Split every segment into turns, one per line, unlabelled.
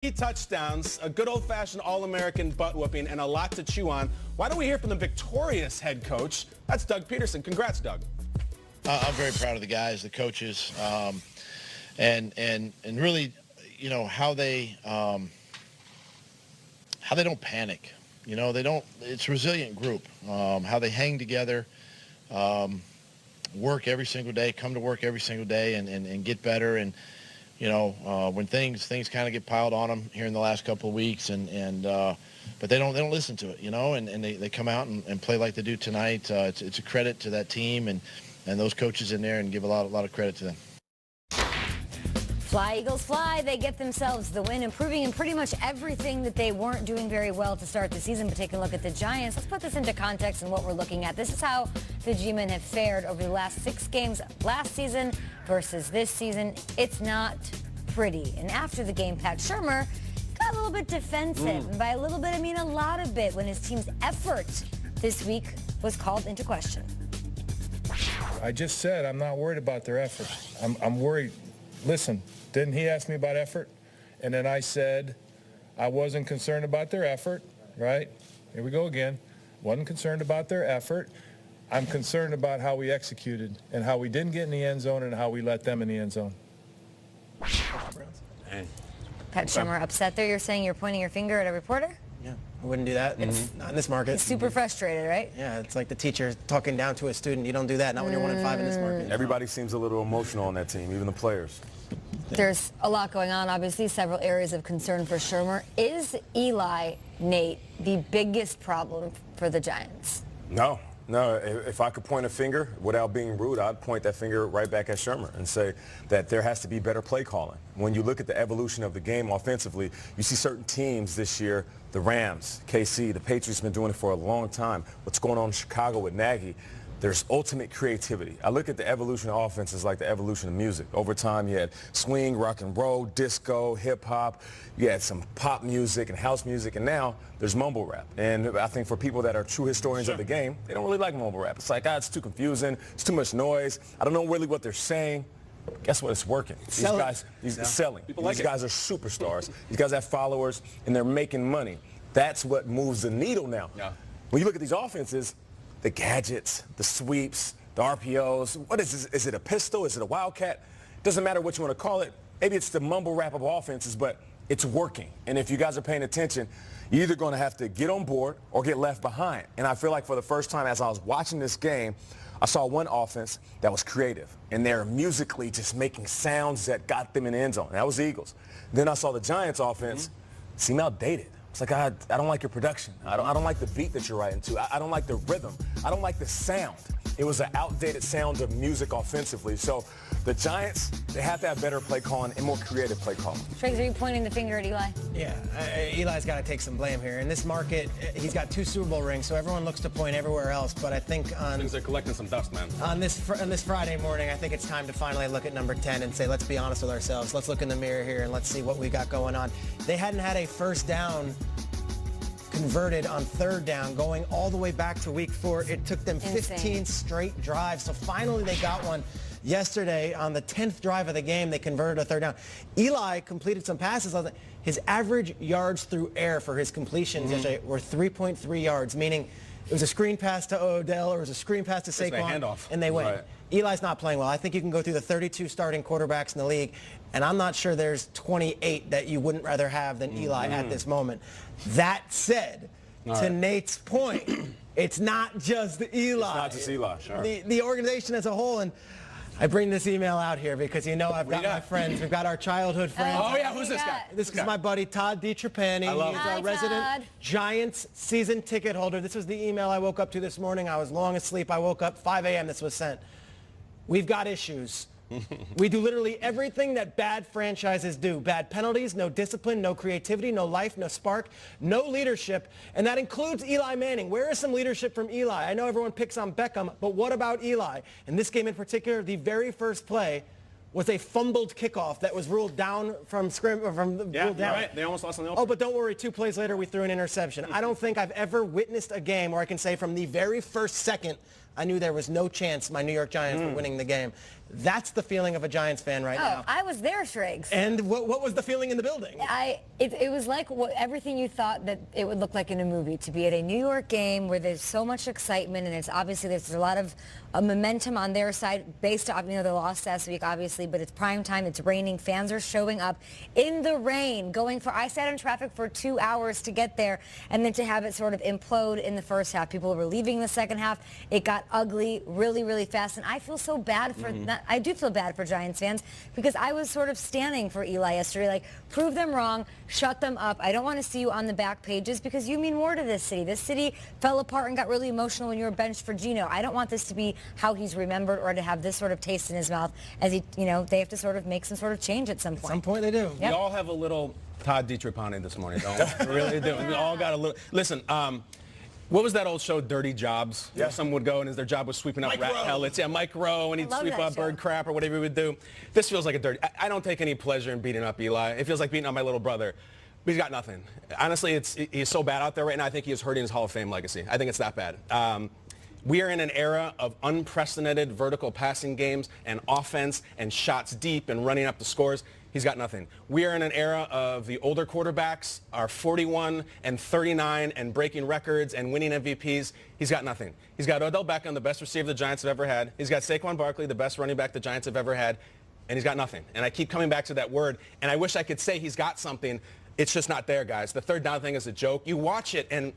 Touchdowns, a good old-fashioned All-American butt whooping, and a lot to chew on. Why don't we hear from the victorious head coach? That's Doug Peterson. Congrats, Doug.
I'm very proud of the guys, the coaches, and really, you know, how they don't panic. You know, they don't. It's a resilient group. How they hang together, work every single day, come to work every single day, and get better. And you know, when things kind of get piled on them here in the last couple of weeks, but they don't listen to it, you know, and they come out and play like they do tonight. It's a credit to that team and those coaches in there, and give a lot of credit to them.
Fly, Eagles, fly. They get themselves the win, improving in pretty much everything that they weren't doing very well to start the season. But taking a look at the Giants, let's put this into context and what we're looking at. This is how the G-men have fared over the last 6 games last season versus this season. It's not pretty. And after the game, Pat Shurmur got a little bit defensive. And by a little bit, I mean a lot of it, when his team's effort this week was called into question.
I just said I'm not worried about their effort. I'm worried. Listen, didn't he ask me about effort? And then I said I wasn't concerned about their effort, right? Here we go again. Wasn't concerned about their effort. I'm concerned about how we executed and how we didn't get in the end zone and how we let them in the end zone.
Pat Shurmur upset there. You're saying you're pointing your finger at a reporter?
Yeah, I wouldn't do that. Not in this market.
He's super frustrated, right?
Yeah, it's like the teacher talking down to a student. You don't do that, not when you're 1-5 in this market.
Everybody seems a little emotional on that team, even the players.
There's a lot going on, obviously, several areas of concern for Shurmur. Is Eli, Nate, the biggest problem for the Giants?
No. If I could point a finger without being rude, I'd point that finger right back at Shurmur and say that there has to be better play calling. When you look at the evolution of the game offensively, you see certain teams this year, the Rams, KC, the Patriots have been doing it for a long time. What's going on in Chicago with Nagy? There's ultimate creativity. I look at the evolution of offenses like the evolution of music. Over time, you had swing, rock and roll, disco, hip-hop. You had some pop music and house music, and now there's mumble rap. And I think for people that are true historians of the game, they don't really like mumble rap. It's like, it's too confusing. It's too much noise. I don't know really what they're saying. Guess what? It's working. These guys, selling. These guys are superstars. These guys have followers, and they're making money. That's what moves the needle now. Yeah. When you look at these offenses, the gadgets, the sweeps, the RPOs. What is this? Is it a pistol? Is it a wildcat? Doesn't matter what you want to call it. Maybe it's the mumble rap of offenses, but it's working. And if you guys are paying attention, you're either going to have to get on board or get left behind. And I feel like for the first time as I was watching this game, I saw one offense that was creative. And they're musically just making sounds that got them in the end zone. That was the Eagles. Then I saw the Giants offense seem outdated. It's like, I don't like your production. I don't like the beat that you're writing to. I don't like the rhythm. I don't like the sound. It was an outdated sound of music offensively. So the Giants, they have to have better play calling and more creative play calling.
Triggs, are you pointing the finger at Eli?
Yeah, Eli's got to take some blame here. In this market, he's got 2 Super Bowl rings, so everyone looks to point everywhere else. But I think
Things are collecting some dust, man.
On this Friday morning, I think it's time to finally look at number 10 and say, let's be honest with ourselves. Let's look in the mirror here and let's see what we got going on. They hadn't had a first down converted on 3rd down going all the way back to week 4. It took them 15 straight drives. So finally they got one yesterday on the 10th drive of the game. They converted a 3rd down. Eli completed some passes. His average yards through air for his completions yesterday were 3.3 yards, meaning it was a screen pass to Odell or it was a screen pass to Saquon, and they win. Right. Eli's not playing well. I think you can go through the 32 starting quarterbacks in the league, and I'm not sure there's 28 that you wouldn't rather have than Eli at this moment. That said, to Nate's point, it's not just Eli.
It's not just Eli, sure.
The organization as a whole, and I bring this email out here because you know I've got my friends. We've got our childhood friends.
Oh, yeah, who's this guy?
This is my buddy Todd DiTrapani. He's our resident Giants season ticket holder. This was the email I woke up to this morning. I was long asleep. I woke up 5 a.m. This was sent. We've got issues. We do literally everything that bad franchises do. Bad penalties, no discipline, no creativity, no life, no spark, no leadership. And that includes Eli Manning. Where is some leadership from Eli? I know everyone picks on Beckham, but what about Eli? In this game in particular, the very first play was a fumbled kickoff that was ruled down from ruled down.
Right. They almost lost on the opener.
Oh, but don't worry. 2 plays later, we threw an interception. I don't think I've ever witnessed a game where I can say from the very first second I knew there was no chance my New York Giants were winning the game. That's the feeling of a Giants fan right now.
I was there, Shriggs.
And what was the feeling in the building?
It was like everything you thought that it would look like in a movie, to be at a New York game where there's so much excitement, and it's obviously there's a lot of momentum on their side based off, they lost last week, obviously, but it's prime time, it's raining, fans are showing up in the rain, I sat in traffic for 2 hours to get there, and then to have it sort of implode in the first half. People were leaving the second half. It got ugly really, really fast, and I feel so bad for I do feel bad for Giants fans, because I was sort of standing for Eli yesterday, like, prove them wrong, shut them up. I don't want to see you on the back pages, because you mean more to this city. This city fell apart and got really emotional when you were benched for Geno. I don't want this to be how he's remembered, or to have this sort of taste in his mouth as he, they have to sort of make some sort of change at some point.
At some point they do.
Yep. We all have a little Todd Dietrich-Pane this morning, don't we? We really do. We all got a little. Listen, what was that old show, Dirty Jobs? Yeah. Where someone would go and their job was sweeping up rat pellets. Yeah, Mike Rowe, and he'd sweep up bird crap or whatever he would do. This feels like a dirty. I don't take any pleasure in beating up Eli. It feels like beating up my little brother. But he's got nothing. Honestly, he's so bad out there right now, I think he is hurting his Hall of Fame legacy. I think it's that bad. We are in an era of unprecedented vertical passing games and offense and shots deep and running up the scores. He's got nothing. We are in an era of the older quarterbacks are 41 and 39 and breaking records and winning MVPs. He's got nothing. He's got Odell Beckham, the best receiver the Giants have ever had. He's got Saquon Barkley, the best running back the Giants have ever had. And he's got nothing. And I keep coming back to that word. And I wish I could say he's got something. It's just not there, guys. The third down thing is a joke. You watch it and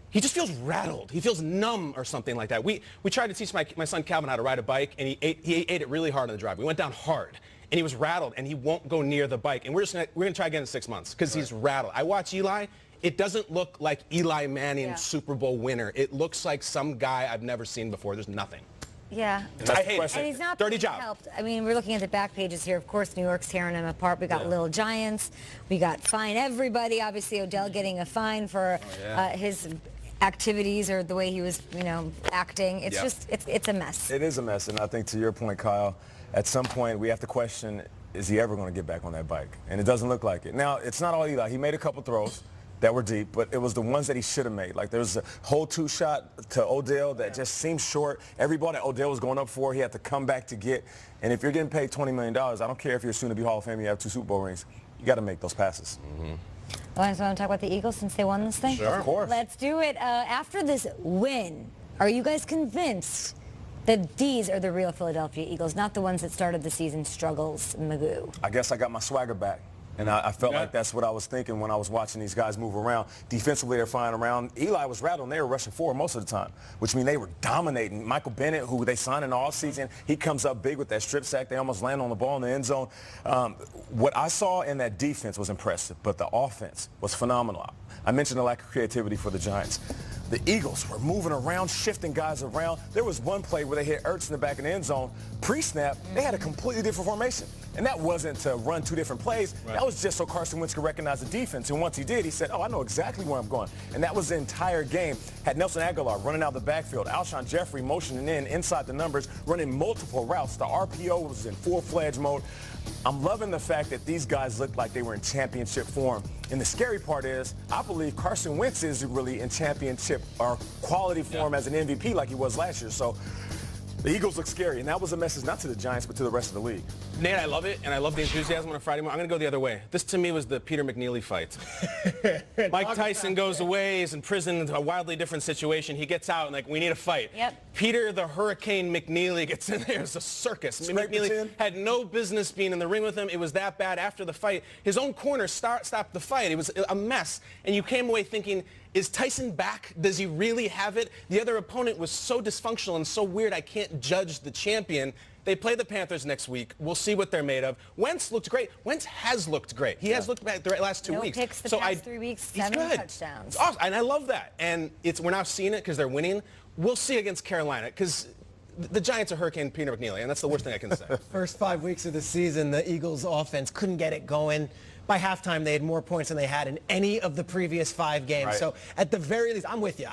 he just feels rattled. He feels numb or something like that. We tried to teach my son Calvin how to ride a bike, and he ate it really hard on the drive. We went down hard, and he was rattled, and he won't go near the bike. And we're gonna try again in 6 months, because he's rattled. I watch Eli. It doesn't look like Eli Manning, Super Bowl winner. It looks like some guy I've never seen before. There's nothing.
Yeah.
I hate it.
And he's not
dirty job.
Helped. I mean, we're looking at the back pages here. Of course, New York's tearing him apart. We got Little Giants. We got fine everybody. Obviously, Odell getting a fine for his activities or the way he was, acting. It's just, it's a mess.
It is a mess, and I think to your point, Kyle, at some point we have to question, is he ever going to get back on that bike? And it doesn't look like it. Now, it's not all Eli. He made a couple throws that were deep, but it was the ones that he should have made. Like, there was a whole two-shot to Odell that just seemed short. Every ball that Odell was going up for, he had to come back to get. And if you're getting paid $20 million, I don't care if you're soon-to-be Hall of Fame, you have 2 Super Bowl rings, you got to make those passes.
So want to talk about the Eagles since they won this thing?
Sure. Of course.
Let's do it. After this win, are you guys convinced that these are the real Philadelphia Eagles, not the ones that started the season struggles, Magoo?
I guess I got my swagger back. And I felt like that's what I was thinking when I was watching these guys move around. Defensively, they're flying around. Eli was rattled, and they were rushing forward most of the time, which means they were dominating. Michael Bennett, who they signed in the offseason, he comes up big with that strip sack. They almost land on the ball in the end zone. What I saw in that defense was impressive, but the offense was phenomenal. I mentioned the lack of creativity for the Giants. The Eagles were moving around, shifting guys around. There was one play where they hit Ertz in the back of the end zone. Pre-snap, they had a completely different formation. And that wasn't to run 2 different plays. Right. That was just so Carson Wentz could recognize the defense. And once he did, he said, oh, I know exactly where I'm going. And that was the entire game. Had Nelson Aguilar running out the backfield, Alshon Jeffrey motioning inside the numbers, running multiple routes. The RPO was in full-fledged mode. I'm loving the fact that these guys looked like they were in championship form. And the scary part is, I believe Carson Wentz is really in championship or quality form as an MVP like he was last year. So the Eagles look scary, and that was a message not to the Giants but to the rest of the league.
Nate, I love it, and I love the enthusiasm on a Friday morning. I'm going to go the other way. This, to me, was the Peter McNeely fight. Mike Tyson goes away, he's in prison, in a wildly different situation. He gets out, and, like, we need a fight.
Yep.
Peter the Hurricane McNeely gets in there. It's a circus. McNeely had no business being in the ring with him. It was that bad after the fight. His own corner stopped the fight. It was a mess, and you came away thinking, is Tyson back? Does he really have it? The other opponent was so dysfunctional and so weird I can't judge the champion. They play the Panthers next week. We'll see what they're made of. Wentz looked great. Wentz has looked great. He has looked back the last 2 weeks.
No picks the past 3 weeks, 7 touchdowns.
It's awesome, and I love that. And we're now seeing it because they're winning. We'll see against Carolina because the Giants are Hurricane Peter McNeely, and that's the worst thing I can say.
First 5 weeks of the season, the Eagles' offense couldn't get it going. By halftime, they had more points than they had in any of the previous 5 games. Right. So at the very least, I'm with you.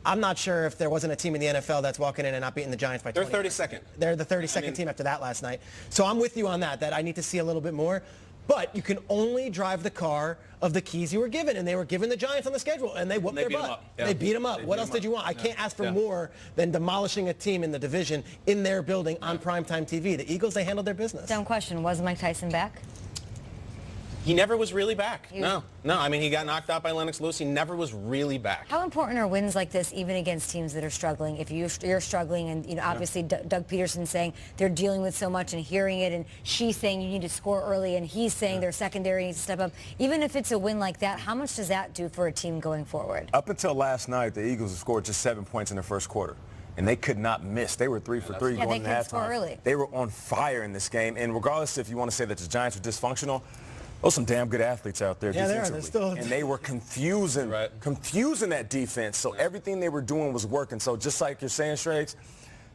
I'm not sure if there wasn't a team in the NFL that's walking in and not beating the Giants by 20.
They're 32nd.
They're the 32nd team after that last night. So I'm with you on that I need to see a little bit more. But you can only drive the car of the keys you were given, and they were given the Giants on the schedule, and they whooped their butt.
Yeah.
They beat them up. What else did you want? I can't ask for more than demolishing a team in the division in their building on primetime TV. The Eagles, they handled their business.
Dumb question. Was Mike Tyson back?
He never was really back. No. I mean, he got knocked out by Lennox Lewis. He never was really back.
How important are wins like this, even against teams that are struggling? If you're struggling, and obviously Doug Peterson saying they're dealing with so much and hearing it, and she's saying you need to score early, and he's saying their secondary needs to step up. Even if it's a win like that, how much does that do for a team going forward?
Up until last night, the Eagles scored just 7 points in the first quarter. And they could not miss. They were 3 for 3 going into halftime. They were on fire in this game. And regardless if you want to say that the Giants were dysfunctional, those some damn good athletes out there defensively. And they were confusing that defense. So everything they were doing was working. So just like you're saying, Shregs,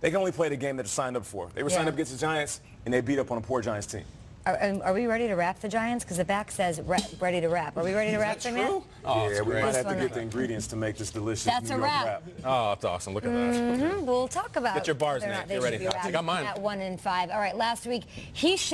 they can only play the game that they're signed up for. They were signed up against the Giants, and they beat up on a poor Giants team.
Are we ready to wrap the Giants? Because the back says ready to wrap. Are we ready to wrap them yet?
Oh, yeah, we might have to get the ingredients to make this delicious
That's
New
a
York
wrap.
Oh, that's awesome. Look at that.
We'll talk about
Get your bars,
whether or
Nick.
not they
Get ready.
should be
I got mine.
at 1 and 5. All right, last week he showed